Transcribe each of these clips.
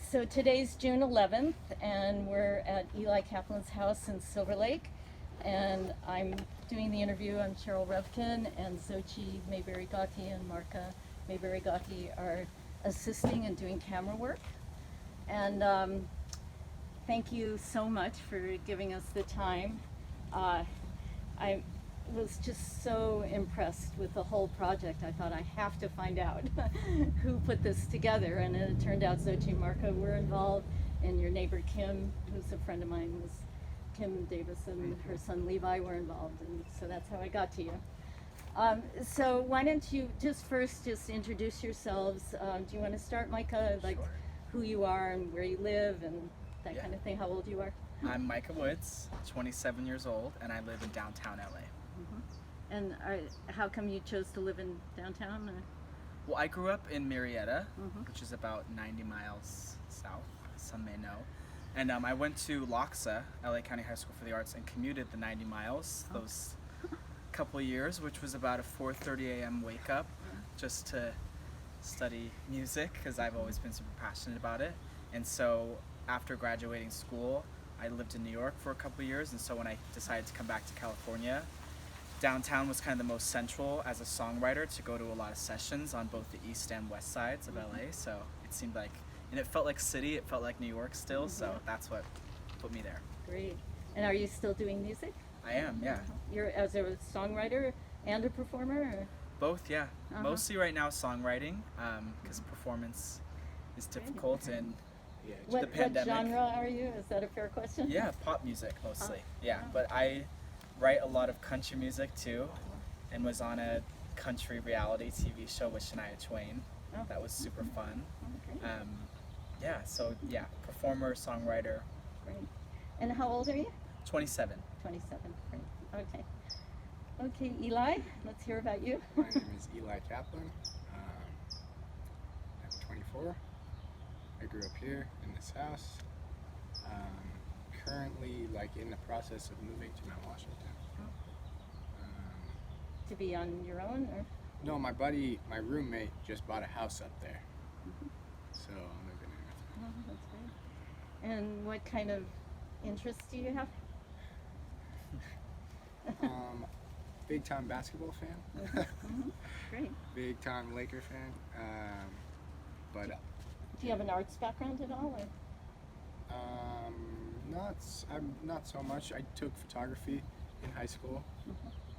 So today's June 11th, and we're at Eli Caplan's house in Silver Lake, and I'm doing the interview. I'm Cheryl Revkin, and Xochitl Mayberry Gaulke and Micah Mayberry Gaulke are assisting and doing camera work. And thank you so much for giving us the time. I was just so impressed with the whole project. I thought I have to find out who put this together, and it turned out Xochitl and Micah were involved, and your neighbor Kim, who's a friend of mine, was Kim Davis, and her son Levi were involved, and so that's how I got to you. So why don't you just introduce yourselves? Do you want to start, Micah, like Sure. who you are and where you live and that kind of thing, how old you are? I'm Micah Woods, 27 years old, and I live in downtown LA. And how come you chose to live in downtown? Well, I grew up in Marietta, which is about 90 miles south, some may know. And I went to LHC, LA County High School for the Arts, and commuted the 90 miles those couple of years, which was about a 4:30 a.m. wake up just to study music, because I've always been super passionate about it. And so after graduating school, I lived in New York for a couple of years, and so when I decided to come back to California, downtown was kind of the most central as a songwriter to go to a lot of sessions on both the east and west sides of LA. So it seemed like, and it felt like city, it felt like New York still, so that's what put me there. Great. And are you still doing music? I am, yeah. You're as a songwriter and a performer? Or? Both, yeah. Mostly right now songwriting, because performance is difficult and the pandemic. What genre are you? Is that a fair question? Yeah, pop music mostly. Yeah, but I write a lot of country music too, and was on a country reality TV show with Shania Twain. That was super fun. Performer, songwriter. Great. And how old are you? 27. 27. Great. Okay. Okay, Eli, let's hear about you. My name is Eli Caplan. I'm 24. I grew up here in this house. Currently, in the process of moving to Mount Washington. To be on your own, or? No, my roommate, just bought a house up there. So I'm moving in with him. Oh, that's great. And what kind of interests do you have? Big time basketball fan. Great. Big time Laker fan. Do you have an arts background at all? Or? Not so much. I took photography in high school.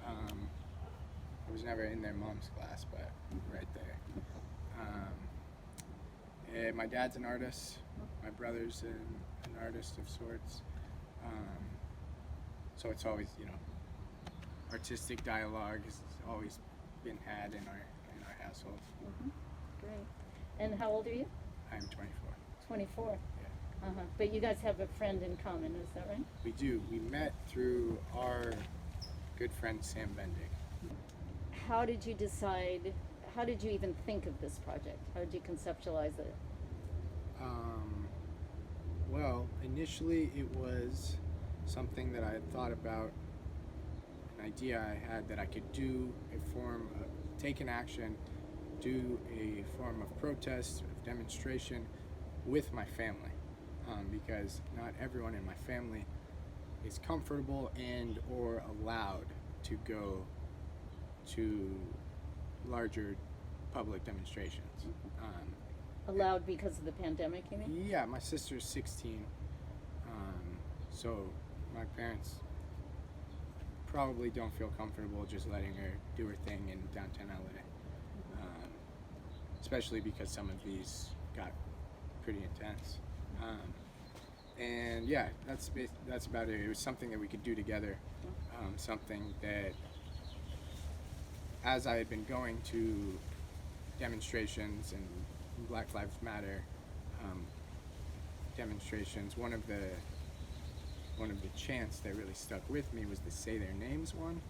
I was never in their mom's class, but right there. And my dad's an artist. My brother's an artist of sorts. So it's always, artistic dialogue has always been had in our household. Great. And how old are you? I'm 24. 24. Yeah. But you guys have a friend in common, is that right? We do. We met through our good friend Sam Bendick. How did you decide? How did you even think of this project? How did you conceptualize it? Well, initially it was something that I had thought about, an idea I had that I could do take an action, do a form of protest, of demonstration with my family, because not everyone in my family is comfortable and or allowed to go to larger public demonstrations. Allowed because of the pandemic, you mean? Yeah, my sister's 16, so my parents probably don't feel comfortable just letting her do her thing in downtown LA, especially because some of these got pretty intense. And yeah, that's about it. It was something that we could do together, something that, as I had been going to demonstrations and Black Lives Matter demonstrations, one of the chants that really stuck with me was the "Say Their Names" one.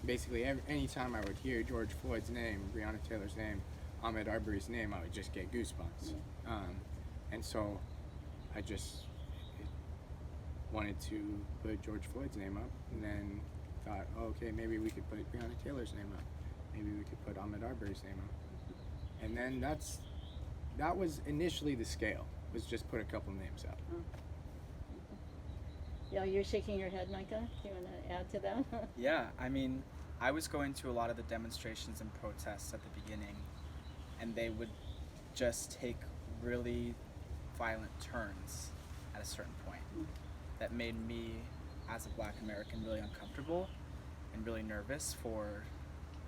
Basically, anytime I would hear George Floyd's name, Breonna Taylor's name, Ahmaud Arbery's name, I would just get goosebumps. And so I just wanted to put George Floyd's name up, and then thought, okay, maybe we could put Breonna Taylor's name up. Maybe we could put Ahmaud Arbery's name up. And then that's that was initially the scale, was just put a couple names out. Yeah, you're shaking your head, Micah. Do you want to add to that? Yeah, I mean, I was going to a lot of the demonstrations and protests at the beginning, and they would just take really violent turns at a certain point that made me, as a Black American, really uncomfortable and really nervous for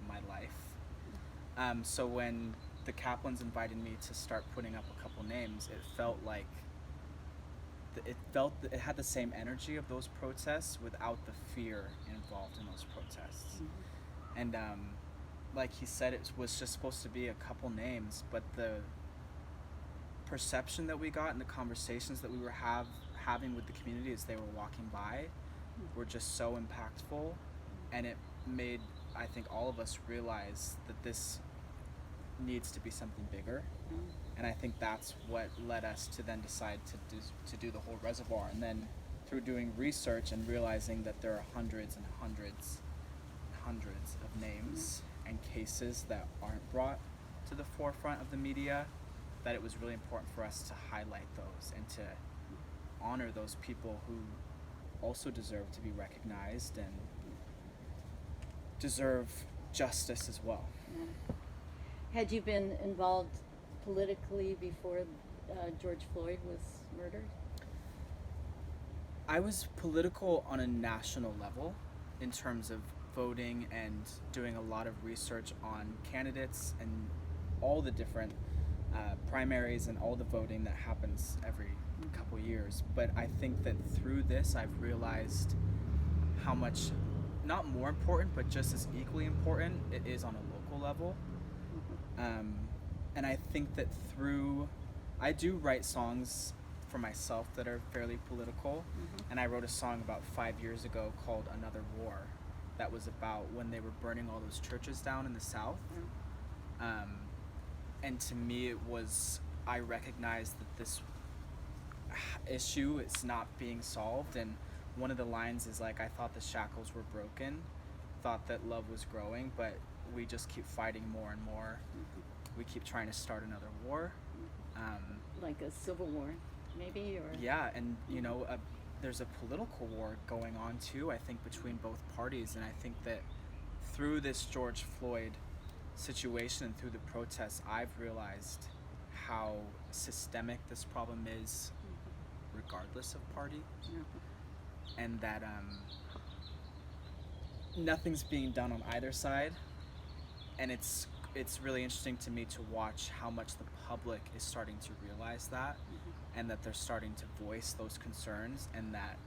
my life. So when the Caplans invited me to start putting up a couple names, it felt like it had the same energy of those protests without the fear involved in those protests. And like he said, it was just supposed to be a couple names, but the perception that we got and the conversations that we were having with the community as they were walking by were just so impactful, and it made, I think, all of us realize that this needs to be something bigger. And I think that's what led us to then decide to do the whole reservoir. And then through doing research and realizing that there are hundreds and hundreds and hundreds of names and cases that aren't brought to the forefront of the media, that it was really important for us to highlight those and to honor those people who also deserve to be recognized and deserve justice as well. Had you been involved politically before George Floyd was murdered? I was political on a national level in terms of voting and doing a lot of research on candidates and all the different primaries and all the voting that happens every couple years. But I think that through this I've realized how much, not more important, but just as equally important it is on a local level. And I think that I do write songs for myself that are fairly political, and I wrote a song about 5 years ago called Another War that was about when they were burning all those churches down in the South. And to me I recognized that this issue is not being solved, and one of the lines is like, I thought the shackles were broken, thought that love was growing, but we just keep fighting more and more. We keep trying to start another war. Like a civil war, maybe? Or Yeah, and there's a political war going on too, I think, between both parties. And I think that through this George Floyd situation and through the protests, I've realized how systemic this problem is, regardless of party. And that nothing's being done on either side. And it's really interesting to me to watch how much the public is starting to realize that, and that they're starting to voice those concerns, and that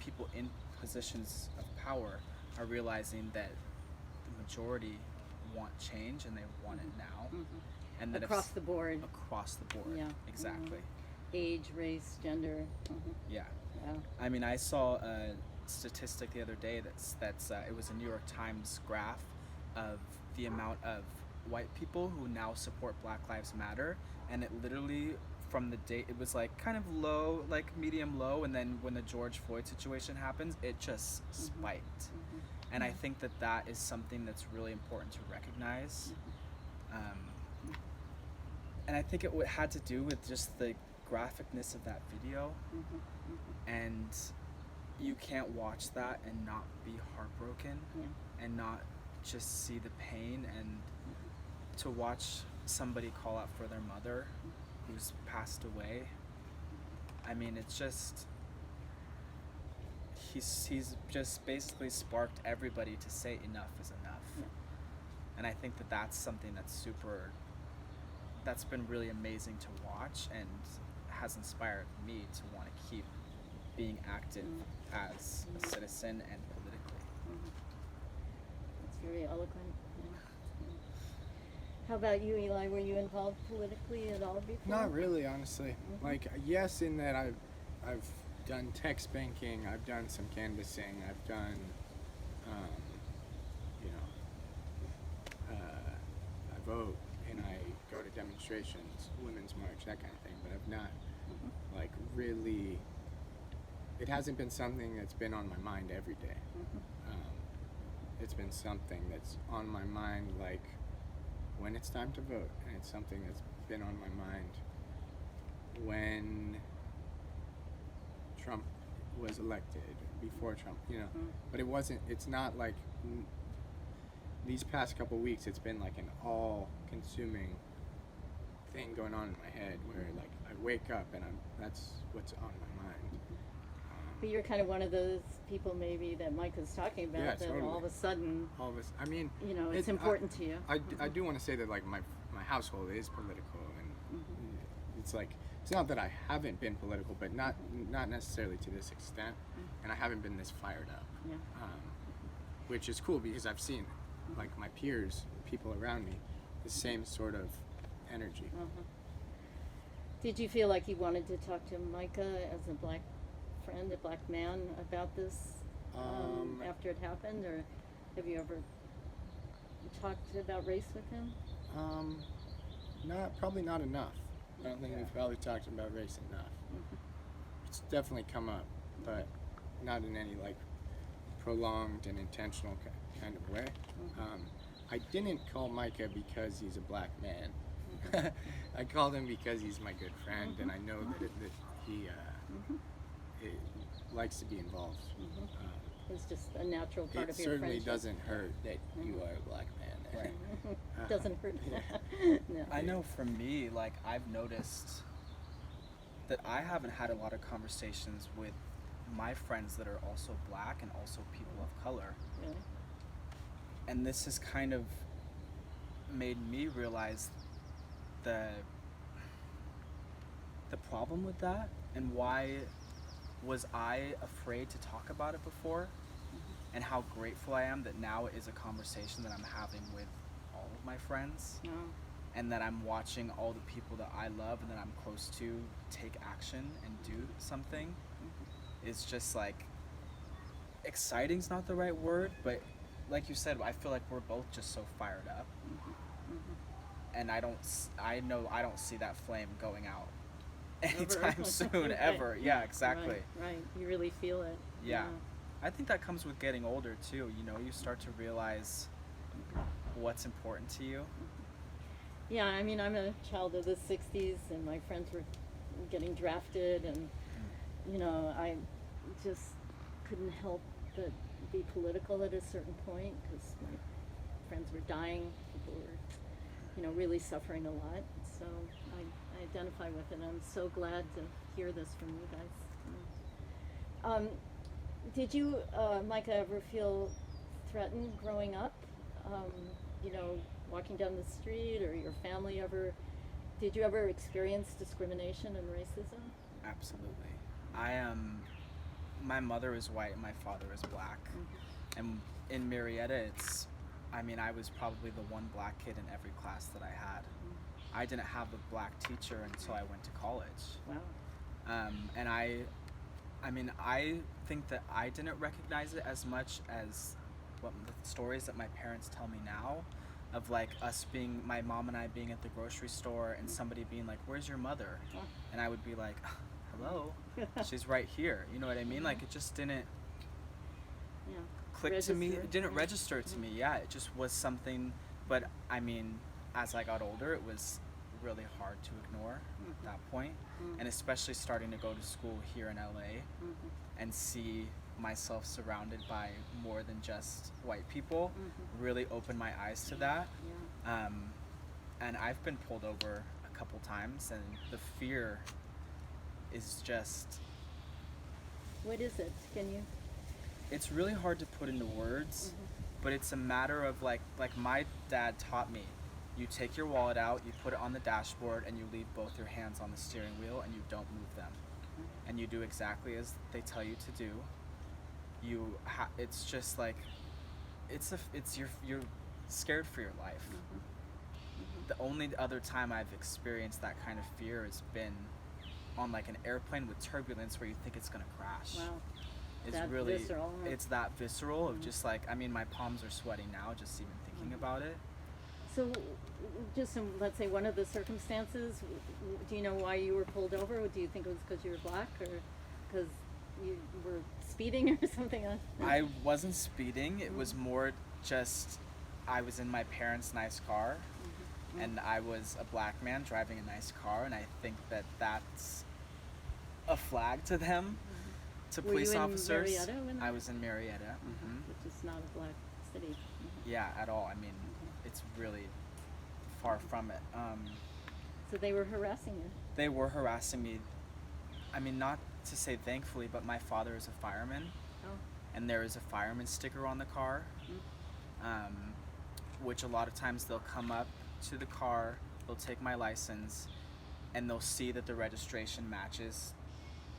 people in positions of power are realizing that the majority want change and they want it now. And that across the board. Across the board. Yeah. Exactly. Age, race, gender. Yeah. Yeah. I mean, I saw a statistic the other day that's it was a New York Times graph of the amount of white people who now support Black Lives Matter, and it literally, from the date, it was like kind of low, like medium low, and then when the George Floyd situation happens, it just spiked. And I think that is something that's really important to recognize. And I think it had to do with just the graphicness of that video. And you can't watch that and not be heartbroken and not just see the pain, and to watch somebody call out for their mother who's passed away. I mean, it's just, he's just basically sparked everybody to say enough is enough. And I think that's something that's been really amazing to watch and has inspired me to want to keep being active as a citizen and politically. That's very eloquent. How about you, Eli? Were you involved politically at all before? Not really, honestly. Like, yes, in that I've done text banking, I've done some canvassing, I've done, I vote and I go to demonstrations, Women's March, that kind of thing. But I've not, like, really. It hasn't been something that's been on my mind every day. It's been something that's on my mind, like, when it's time to vote, and it's something that's been on my mind when Trump was elected, before Trump, but it's not like these past couple weeks, it's been like an all-consuming thing going on in my head where like I wake up and that's what's on my mind. But you're kind of one of those people maybe that Micah's talking about, Yeah, that totally. all of a sudden, I mean, it's important to you. I do want to say that like my household is political, and it's like, it's not that I haven't been political, but not necessarily to this extent, and I haven't been this fired up. Yeah. Which is cool because I've seen like my peers, people around me, the same sort of energy. Did you feel like you wanted to talk to Micah as a black friend, a black man, about this after it happened, or have you ever talked about race with him? Probably not enough. I don't think we've probably talked about race enough. It's definitely come up, but not in any like prolonged and intentional kind of way. I didn't call Micah because he's a black man. I called him because he's my good friend, and I know that he likes to be involved. It's just a natural part It of your certainly friendship. doesn't hurt that you are a black man. Right. Doesn't hurt. No. I know for me, like I've noticed that I haven't had a lot of conversations with my friends that are also black and also people of color. Really? And this has kind of made me realize the problem with that, and why was I afraid to talk about it before, and how grateful I am that now it is a conversation that I'm having with all of my friends, No. and that I'm watching all the people that I love and that I'm close to take action and do something. It's just like, exciting's not the right word, but like you said, I feel like we're both just so fired up, and I know I don't see that flame going out anytime soon, Right. ever. Yeah, exactly. Right. You really feel it. Yeah. I think that comes with getting older too. You start to realize what's important to you. Yeah, I mean, I'm a child of the 60s, and my friends were getting drafted, and, I just couldn't help but be political at a certain point, because my friends were dying, people were, really suffering a lot, so I identify with it. I'm so glad to hear this from you guys. Did you, Micah, ever feel threatened growing up? Walking down the street, or your family did you ever experience discrimination and racism? Absolutely. My mother is white and my father is black. And in Marietta, I was probably the one black kid in every class that I had. I didn't have a black teacher until I went to college. Wow. And I think that I didn't recognize it as much as what the stories that my parents tell me now, of like my mom and I being at the grocery store and somebody being like, "Where's your mother?" And I would be like, "Hello, she's right here." You know what I mean? Like, it just didn't click to me. It didn't register to me. Yeah, it just was something. But as I got older, it was really hard to ignore at that point. And especially starting to go to school here in LA and see myself surrounded by more than just white people really opened my eyes to that. And I've been pulled over a couple times, and the fear is just, What is it? Can you? it's really hard to put into words, but it's a matter of like my dad taught me, you take your wallet out, you put it on the dashboard, and you leave both your hands on the steering wheel, and you don't move them, and you do exactly as they tell you to do. It's just like, you're scared for your life. The only other time I've experienced that kind of fear has been on like an airplane with turbulence where you think it's gonna crash. Wow. It's That really visceral, huh? it's that visceral of just like, my palms are sweating now just even thinking about it. So, just let's say one of the circumstances, do you know why you were pulled over? Do you think it was because you were black, or because you were speeding or something? I wasn't speeding. It was more just I was in my parents' nice car, and I was a black man driving a nice car, and I think that that's a flag to them, to Were police you in officers. Marietta when I that- was in Marietta. Which is not a black city. Yeah, at all. I mean, it's really far from it. So they were harassing you. They were harassing me. I mean, not to say thankfully, but my father is a fireman, Oh. and there is a fireman sticker on the car, which a lot of times they'll come up to the car, they'll take my license, and they'll see that the registration matches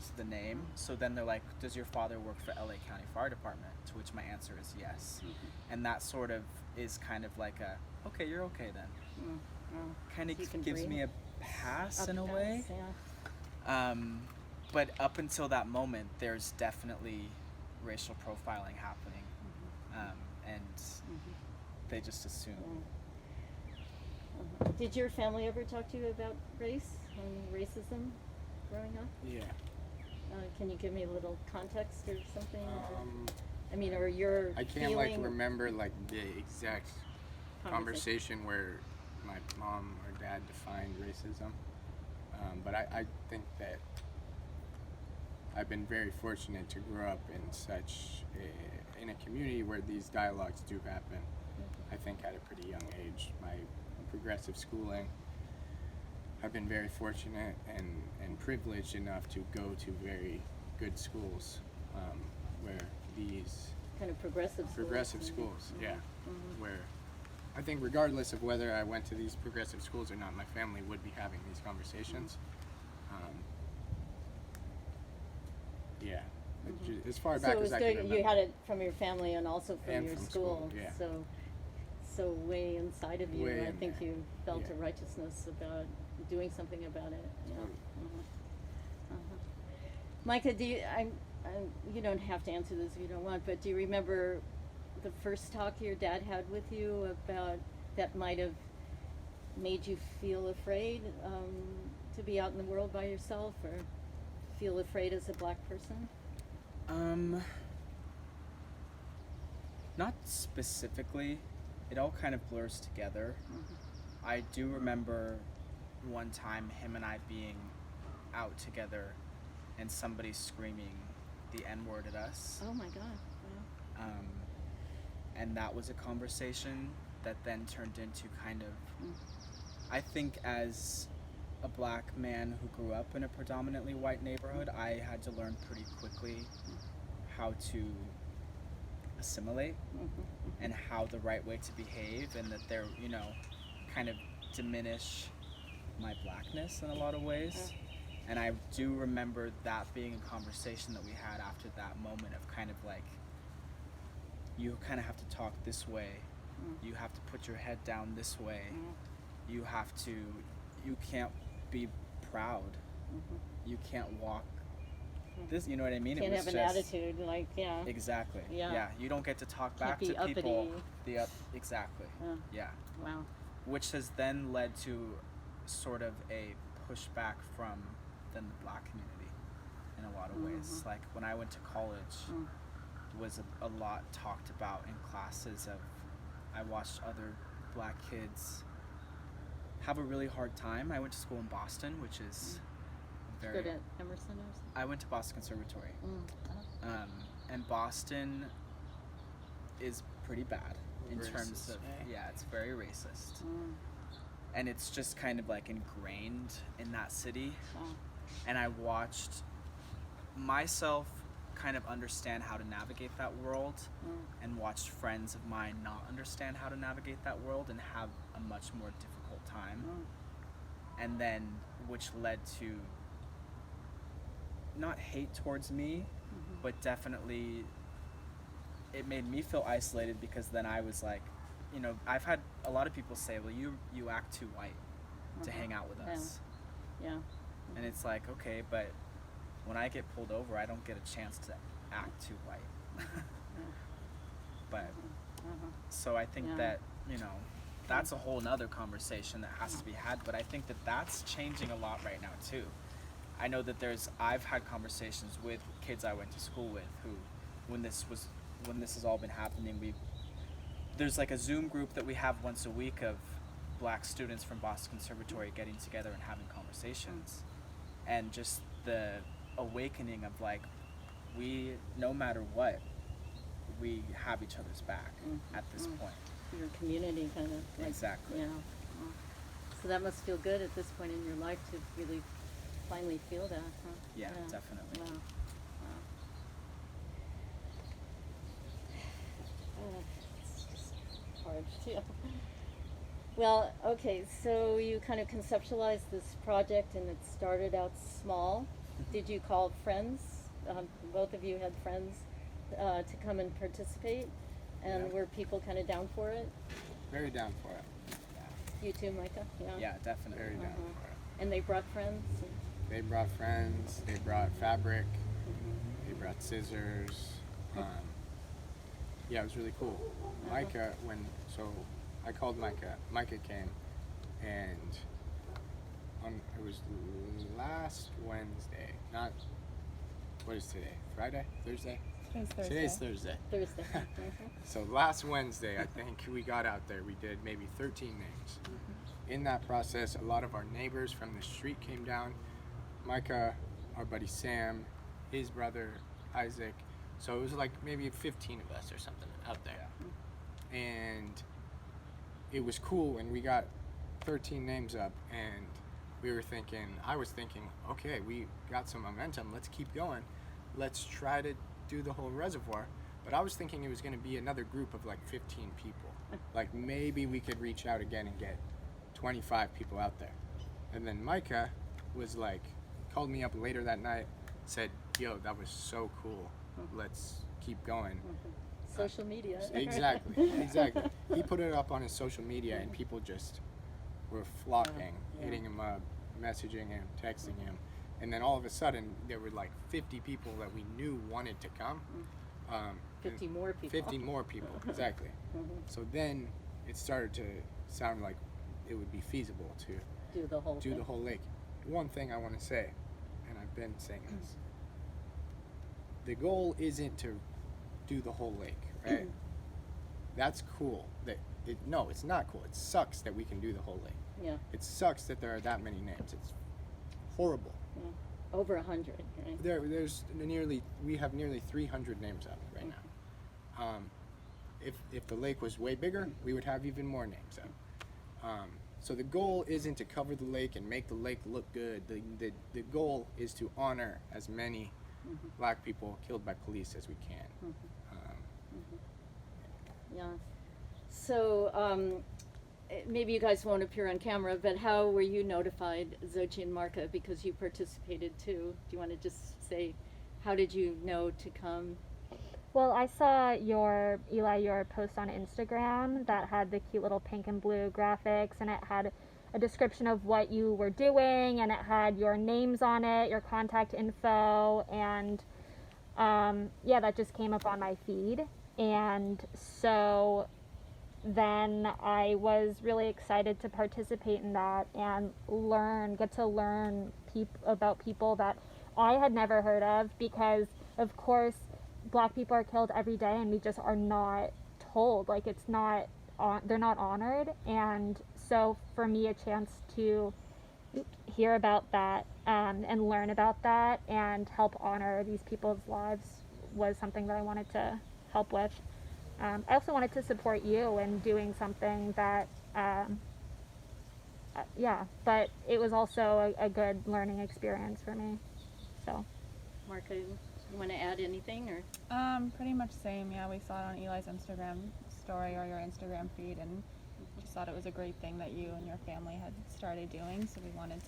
to the name. So then they're like, does your father work for LA County Fire Department? To which my answer is yes. And that sort of is kind of like a, okay, you're okay then. Kind So you can of gives breathe. me a pass Up in a pass, way. Yeah. But up until that moment, there's definitely racial profiling happening, and they just assume. Did your family ever talk to you about race and racism growing up? Yeah. Can you give me a little context or something? I mean, or your I can't feeling, remember the exact conversation where my mom or dad defined racism, but I think that I've been very fortunate to grow up in in a community where these dialogues do happen. I think at a pretty young age. My progressive schooling, I've been very fortunate and privileged enough to go to very good schools where these kind of progressive schools, yeah, where I think regardless of whether I went to these progressive schools or not, my family would be having these conversations. Yeah, as far back So it was as I can good. remember. You had it from your family and also from And your from school. school, yeah. So way inside of you, Way I in think there. you felt Yeah. a righteousness about doing something about it. Yeah. Totally. Micah, do you? You don't have to answer this if you don't want, but do you remember the first talk your dad had with you about that might have made you feel afraid to be out in the world by yourself, or feel afraid as a black person? Not specifically. It all kind of blurs together. I do remember one time him and I being out together and somebody screaming the N-word at us. Oh my God! Wow. And that was a conversation that then turned into kind of, I think as a black man who grew up in a predominantly white neighborhood, I had to learn pretty quickly how to assimilate and how the right way to behave, and that they're, kind of diminish my blackness in a lot of ways. And I do remember that being a conversation that we had after that moment of kind of like, you kind of have to talk this way, you have to put your head down this way, you can't be proud, you can't walk this, you know what I mean? Can't it was have an just, attitude like, yeah. Exactly. Yeah. You don't get to talk Can't back be to people. uppity. Exactly. Yeah. Wow. Which has then led to sort of a pushback from then the black community in a lot of ways. Like when I went to college, was a lot talked about in classes of, I watched other black kids have a really hard time. I went to school in Boston, which is very... Good at Emerson or something? I went to Boston Conservatory. And Boston is pretty bad in terms of, it's very racist. And it's just kind of like ingrained in that city. And I watched myself kind of understand how to navigate that world, and watched friends of mine not understand how to navigate that world and have a much more difficult time. And then, which led to not hate towards me, but definitely it made me feel isolated, because then I was like, I've had a lot of people say, well, you act too white to hang out with us. Yeah. And it's like, okay, but when I get pulled over, I don't get a chance to act too white. But so I think that, that's a whole nother conversation that has to be had. But I think that that's changing a lot right now too. I know that I've had conversations with kids I went to school with who, when this has all been happening, there's like a Zoom group that we have once a week of black students from Boston Conservatory getting together and having conversations, and just the awakening of like, we, no matter what, we have each other's back at this point. Your community kind of. Like, Exactly. Yeah. So that must feel good at this point in your life to really finally feel that, huh? Yeah, definitely. Wow. It's just hard too. Well, okay, so you kind of conceptualized this project and it started out small. Did you call friends? Both of you had friends to come and participate? And Yeah. were people kind of down for it? Very down for it. You too, Micah? Yeah, definitely. Very down for it. And they brought friends? They brought friends. They brought fabric. They brought scissors. Yeah, it was really cool. Micah, I called Micah. Micah came, and it was last Wednesday. Not, what is today? Friday? Thursday? Today's Thursday. Thursday. So last Wednesday, I think we got out there. We did maybe 13 names. In that process, a lot of our neighbors from the street came down. Micah, our buddy Sam, his brother Isaac. So it was like maybe 15 of us or something out there. And it was cool when we got 13 names up, and I was thinking, okay, we got some momentum. Let's keep going. Let's try to do the whole reservoir. But I was thinking it was going to be another group of like 15 people. Like maybe we could reach out again and get 25 people out there. And then Micah was like, called me up later that night, said, yo, that was so cool. Let's keep going. Social media. Exactly. He put it up on his social media, and people just were flocking, hitting him up, messaging him, texting him. And then all of a sudden, there were like 50 people that we knew wanted to come. 50 more people. 50 more people, exactly. So then it started to sound like it would be feasible to do the whole lake. One thing I want to say, and I've been saying this, the goal isn't to do the whole lake, right? That's cool. No, it's not cool. It sucks that we can do the whole lake. Yeah. It sucks that there are that many names. It's horrible. Yeah. Over 100, right? We have nearly 300 names up right now. If the lake was way bigger, we would have even more names up. So the goal isn't to cover the lake and make the lake look good. The goal is to honor as many black people killed by police as we can. Yeah. So maybe you guys won't appear on camera, but how were you notified, Xochitl and Marka, because you participated too? Do you want to just say, how did you know to come? Well, I saw your post on Instagram that had the cute little pink and blue graphics, and it had a description of what you were doing, and it had your names on it, your contact info, and that just came up on my feed. And so then I was really excited to participate in that and get to learn about people that I had never heard of, because of course Black people are killed every day and we just are not told, like they're not honored. And so for me, a chance to hear about that and learn about that and help honor these people's lives was something that I wanted to help with. I also wanted to support you in doing something that, but it was also a good learning experience for me. So, Marka, you want to add anything, or? Pretty much same. Yeah, we saw it on Eli's Instagram story or your Instagram feed, and just thought it was a great thing that you and your family had started doing. So we wanted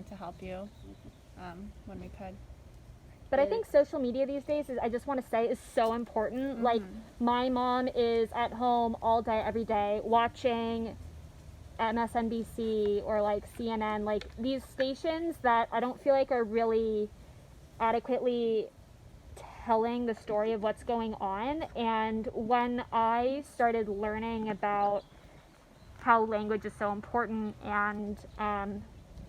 to help you when we could. But I think social media these days, I just want to say, is so important. Like, my mom is at home all day, every day, watching MSNBC or like CNN, like these stations that I don't feel like are really adequately telling the story of what's going on. And when I started learning about how language is so important and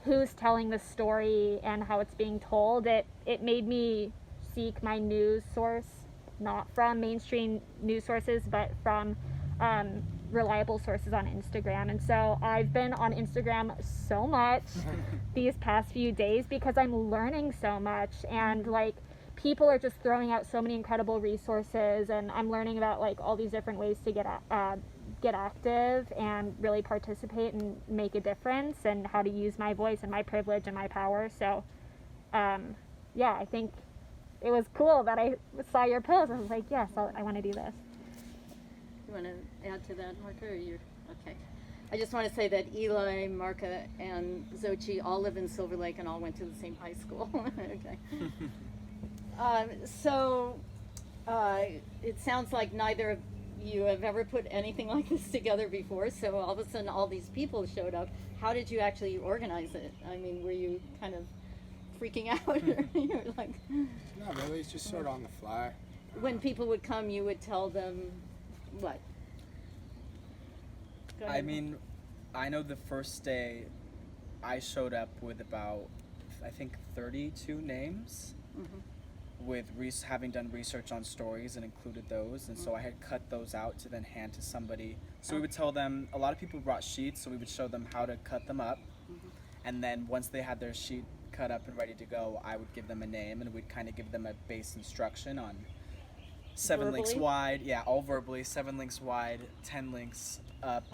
who's telling the story and how it's being told, it made me seek my news source, not from mainstream news sources, but from reliable sources on Instagram. And so I've been on Instagram so much these past few days because I'm learning so much, and like people are just throwing out so many incredible resources, and I'm learning about like all these different ways to get active and really participate and make a difference, and how to use my voice and my privilege and my power. So yeah, I think it was cool that I saw your post. I was like, yes, I want to do this. You want to add to that, Micah, or you're okay? I just want to say that Eli, Micah, and Xochitl all live in Silver Lake and all went to the same high school. Okay. So it sounds like neither of you have ever put anything like this together before. So all of a sudden, all these people showed up. How did you actually organize it? I mean, were you kind of freaking out, or you were like? Not really. It's just sort of on the fly. When people would come, you would tell them what? Go I ahead. mean, I know the first day I showed up with about, I think, 32 names, with having done research on stories and included those, and so I had cut those out to then hand to somebody. So we would tell them, a lot of people brought sheets, so we would show them how to cut them up, and then once they had their sheet cut up and ready to go, I would give them a name, and we'd kind of give them a base instruction on 7 links Verbally? wide, yeah, all verbally, 7 links wide, 10 links up.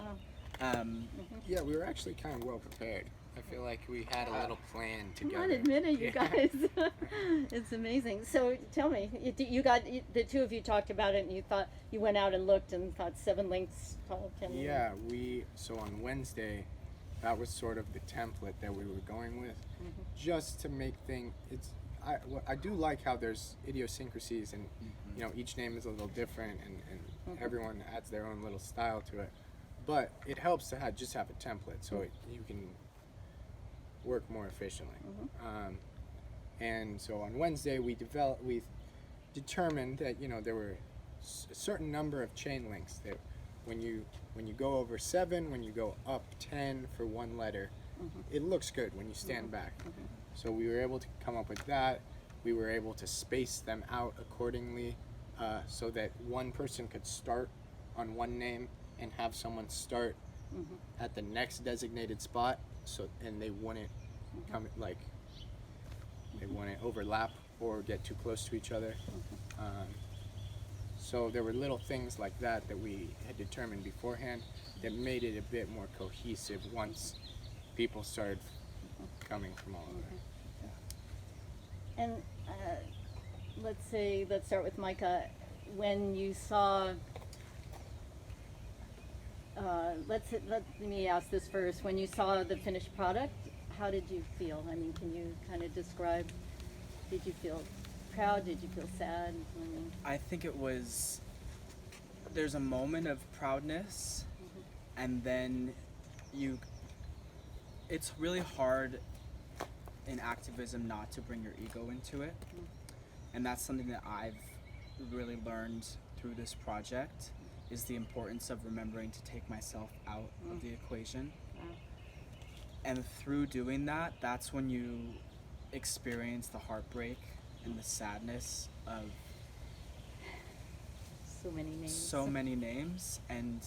Yeah, we were actually kind of well prepared. I feel like we had a little plan Come together. on, admit it, you Yeah. guys. It's amazing. So tell me, the two of you talked about it, and you thought, you went out and looked and thought 7 links tall, 10 links. Yeah, so on Wednesday, that was sort of the template that we were going with, just to make things. I do like how there's idiosyncrasies, and you know, each name is a little different, and everyone adds their own little style to it. But it helps to just have a template, so you can work more efficiently. And so on Wednesday, we determined that there were a certain number of chain links that when you go over 7, when you go up 10 for one letter, it looks good when you stand back. So we were able to come up with that. We were able to space them out accordingly, so that one person could start on one name and have someone start at the next designated spot, and they wouldn't they wouldn't overlap or get too close to each other. So there were little things like that we had determined beforehand that made it a bit more cohesive once people started coming from all over. And let's start with Micah. When you saw, let me ask this first. When you saw the finished product, how did you feel? I mean, can you kind of describe? Did you feel proud? Did you feel sad? I mean, I think there's a moment of proudness, and then it's really hard in activism not to bring your ego into it, and that's something that I've really learned through this project, is the importance of remembering to take myself out of the equation. And through doing that, that's when you experience the heartbreak and the sadness of so many names, and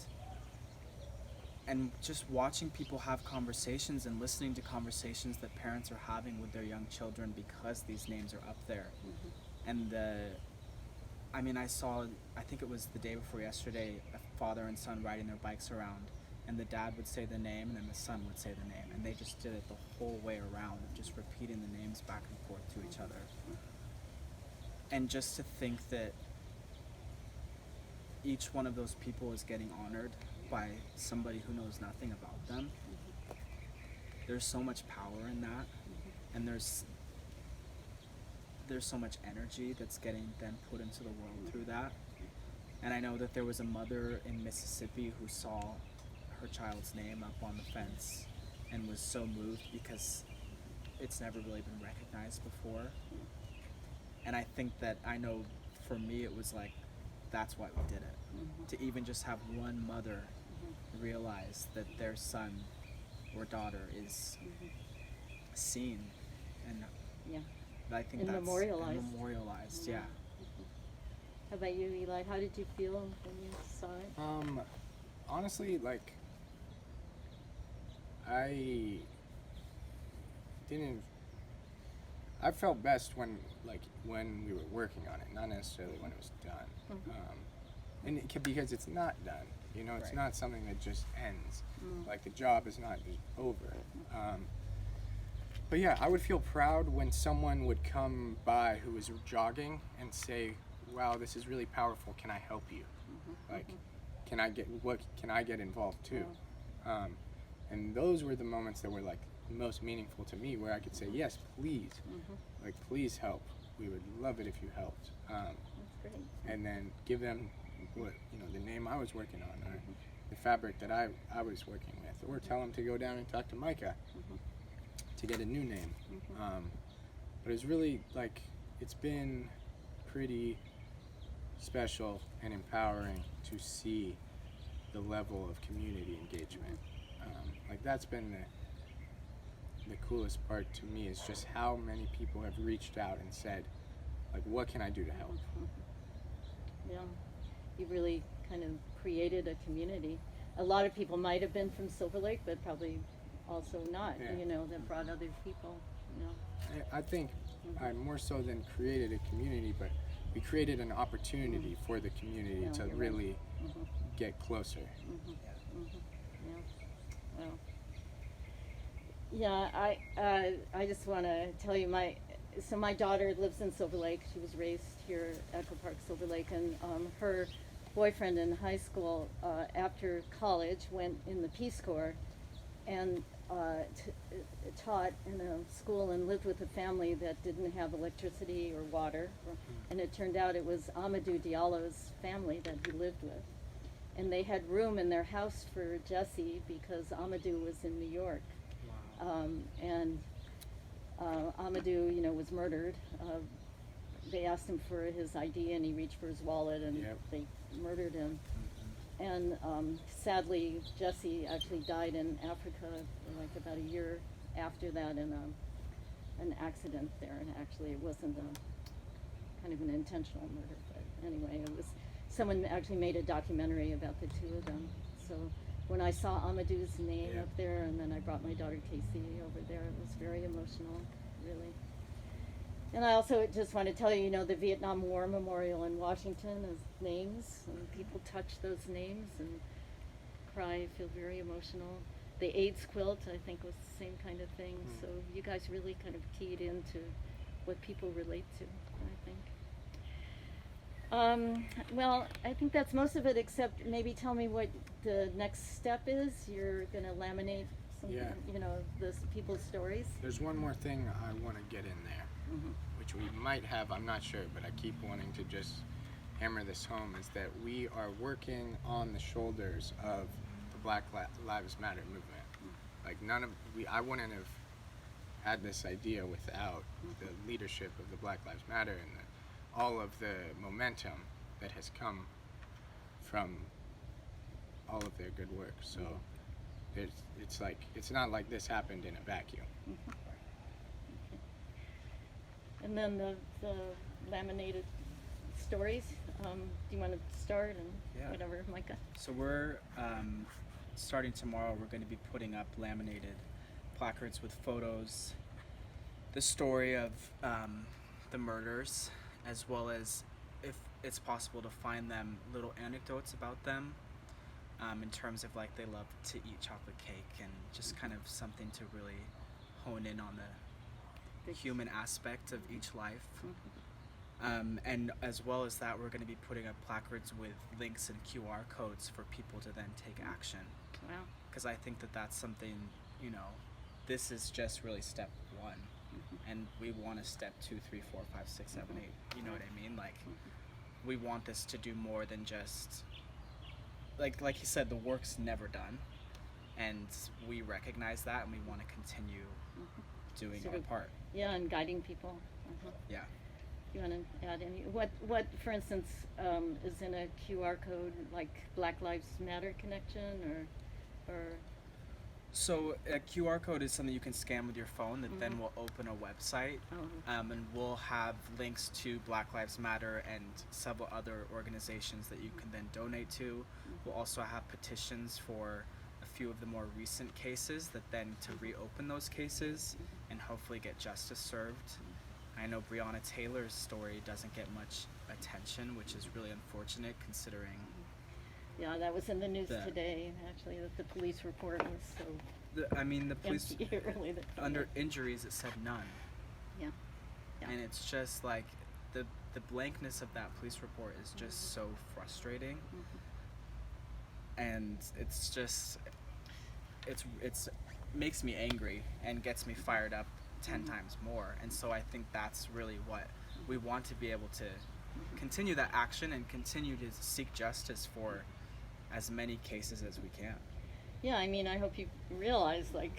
just watching people have conversations and listening to conversations that parents are having with their young children because these names are up there. And I think it was the day before yesterday, a father and son riding their bikes around, and the dad would say the name and then the son would say the name, and they just did it the whole way around, just repeating the names back and forth to each other. And just to think that each one of those people is getting honored by somebody who knows nothing about them, there's so much power in that, and there's so much energy that's getting then put into the world through that. And I know that there was a mother in Mississippi who saw her child's name up on the fence and was so moved because it's never really been recognized before. And I think that, I know for me it was like, that's why we did it. To even just have one mother realize that their son or daughter is seen, and I think that's memorialized, yeah. How about you, Eli? How did you feel when you saw it? honestly, like, I didn't. I felt best when we were working on it, not necessarily when it was done. And because it's not done, you know, it's Right. not something that just ends. Like the job is not just over. But yeah, I would feel proud when someone would come by who was jogging and say, "Wow, this is really powerful. Can I help you? Like, can I get involved too?" And those were the moments that were like most meaningful to me, where I could say, "Yes, please, like please help. We would love it if you helped." That's great. And then give them what, you know, the name I was working on, or the fabric that I was working with, or tell them to go down and talk to Micah to get a new name. But it's really like, it's been pretty special and empowering to see the level of community engagement. Like that's been the coolest part to me, is just how many people have reached out and said, like, what can I do to help? Yeah, you really kind of created a community. A lot of people might have been from Silver Lake, but probably also not, Yeah. you know, that brought other people, you know. I think I more so than created a community, but we created an opportunity for the community Yeah, to you're right. really get closer. Yeah. Well. Yeah, I just want to tell you my daughter lives in Silver Lake. She was raised here at Echo Park, Silver Lake, and her boyfriend in high school, after college, went in the Peace Corps and taught in a school and lived with a family that didn't have electricity or water. And it turned out it was Amadou Diallo's family that he lived with. And they had room in their house for Jesse because Amadou was in New York. And Amadou, you know, was murdered. They asked him for his ID and he reached for his wallet and Yep. they murdered him. And sadly, Jesse actually died in Africa like about a year after that in an accident there. And actually it wasn't kind of an intentional murder, but anyway, it was, someone actually made a documentary about the two of them. So when I saw Amadou's name Yeah. up there, and then I brought my daughter Casey over there, it was very emotional, really. And I also just want to tell you, you know, the Vietnam War Memorial in Washington is names, and people touch those names and cry, feel very emotional. The AIDS quilt, I think, was the same kind of thing. So you guys really kind of keyed into what people relate to, I think. Well, I think that's most of it, except maybe tell me what the next step is. You're going to laminate some, Yeah. you know, people's stories. There's one more thing I want to get in there, which we might have, I'm not sure, but I keep wanting to just hammer this home, is that we are working on the shoulders of the Black Lives Matter movement. Like I wouldn't have had this idea without the leadership of the Black Lives Matter and all of the momentum that has come from all of their good work. So it's not like this happened in a vacuum. And then the laminated stories. Do you want to start and Yeah. whatever, Micah? So we're starting tomorrow. We're going to be putting up laminated placards with photos, the story of the murders, as well as, if it's possible, to find them little anecdotes about them, in terms of like they love to eat chocolate cake, and just kind of something to really hone in on the human aspect of each life. And as well as that, we're going to be putting up placards with links and QR codes for people to then take action. Wow. Because I think that that's something, you know, this is just really step one. And we want a step 2, 3, 4, 5, 6, 7, 8. You know what I mean? Like, we want this to do more than just, like you said, the work's never done. And we recognize that, and we want to continue doing Sort our of- part. Yeah, and guiding people. Yeah. You want to add any? What, for instance, is in a QR code, like Black Lives Matter connection, or So a QR code is something you can scan with your phone that then will open a website, and we'll have links to Black Lives Matter and several other organizations that you can then donate to. We'll also have petitions for a few of the more recent cases that then to reopen those cases and hopefully get justice served. I know Breonna Taylor's story doesn't get much attention, which is really unfortunate considering Yeah, that was in the news That- today, actually, that the police report was so the police empty, really. That, under injuries it said none. Yeah. Yeah. And it's just like the blankness of that police report is just so frustrating. And it's just it's makes me angry and gets me fired up 10 times more. And so I think that's really what we want to be able to continue that action and continue to seek justice for as many cases as we can. Yeah, I mean, I hope you realize, like,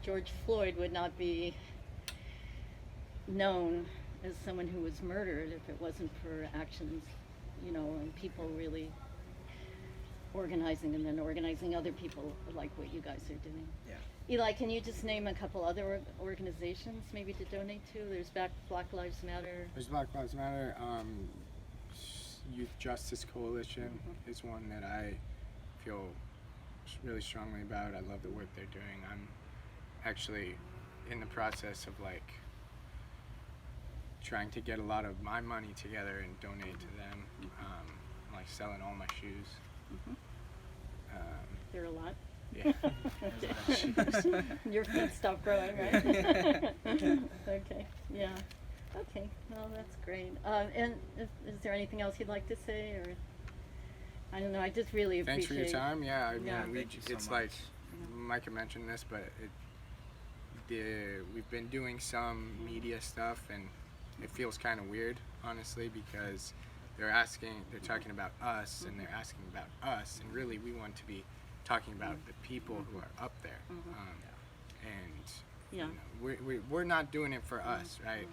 George Floyd would not be known as someone who was murdered if it wasn't for actions, you know, and people really organizing and then organizing other people like what you guys are doing. Yeah. Eli, can you just name a couple other organizations maybe to donate to? There's Black Lives Matter. There's Black Lives Matter. Youth Justice Coalition is one that I feel really strongly about. I love the work they're doing. I'm actually in the process of like trying to get a lot of my money together and donate to them. I'm like selling all my shoes. There are a lot. Yeah. Your feet stop growing, right? Okay, yeah. Okay, well, that's great. And is there anything else you'd like to say, or I don't know? I just really Thanks for appreciate. your time. Yeah, I mean, Yeah. Thank you so it's much. like Micah mentioned this, but we've been doing some media stuff, and it feels kind of weird, honestly, because they're talking about us, and they're asking about us, and really we want to be talking about the people who are up there, and Yeah. you know, we're not doing it for us, right?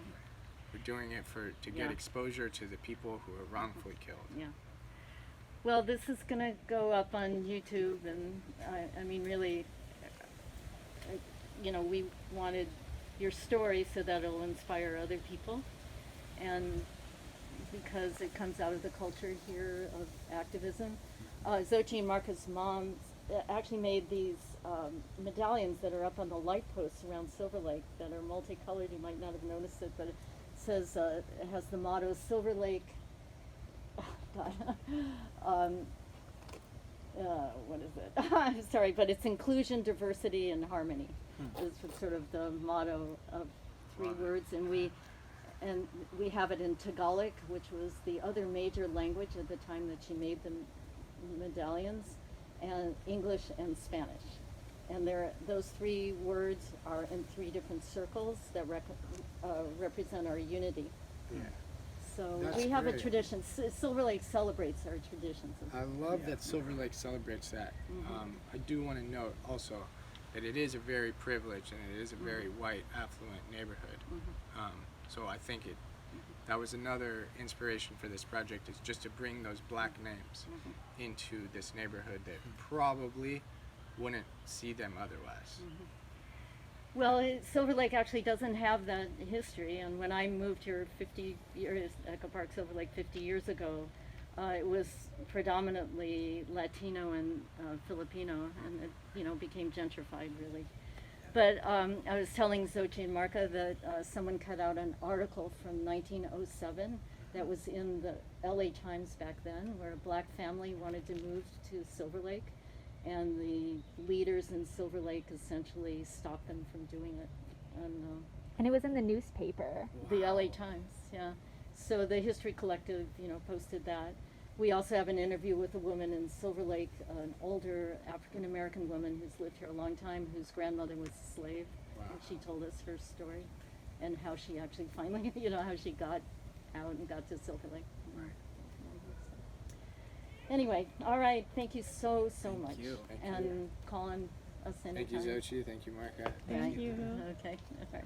We're doing it to get Yeah. exposure to the people who are wrongfully killed. Yeah. Well, this is gonna go up on YouTube, and I mean, really, you know, we wanted your story so that it'll inspire other people, and because it comes out of the culture here of activism. Xochitl and Marca's mom actually made these medallions that are up on the light posts around Silver Lake that are multicolored. You might not have noticed it, but it says, it has the motto, Silver Lake, what is it? I'm sorry, but it's inclusion, diversity, and harmony. Is sort of the motto of three words, and we have it in Tagalog, which was the other major language at the time that she made the medallions, and English and Spanish. And those three words are in three different circles that represent our unity. Yeah. So That's we have a great. tradition. Silver Lake celebrates our traditions. I love that Silver Lake celebrates that. I do want to note also that it is a very privileged and it is a very white, affluent neighborhood. So I think that was another inspiration for this project, is just to bring those black names into this neighborhood that probably wouldn't see them otherwise. Well, Silver Lake actually doesn't have that history, and when I moved here 50 years, Echo Park, Silver Lake 50 years ago, it was predominantly Latino and Filipino, and it, you know, became gentrified really. But I was telling Xochitl and Marca that someone cut out an article from 1907 that was in the LA Times back then, where a black family wanted to move to Silver Lake, and the leaders in Silver Lake essentially stopped them from doing it. And it was in the newspaper. The LA Times, yeah. So the History Collective, you know, posted that. We also have an interview with a woman in Silver Lake, an older African American woman who's lived here a long time, whose grandmother was a slave. Wow. And she told us her story and how she actually finally, you know, how she got out and got to Silver Lake. Right. Anyway, all right. Thank you so much. you. Thank and you. call on us anytime. Thank you, Xochitl. Thank you, Micah. Thank you. Okay. All right.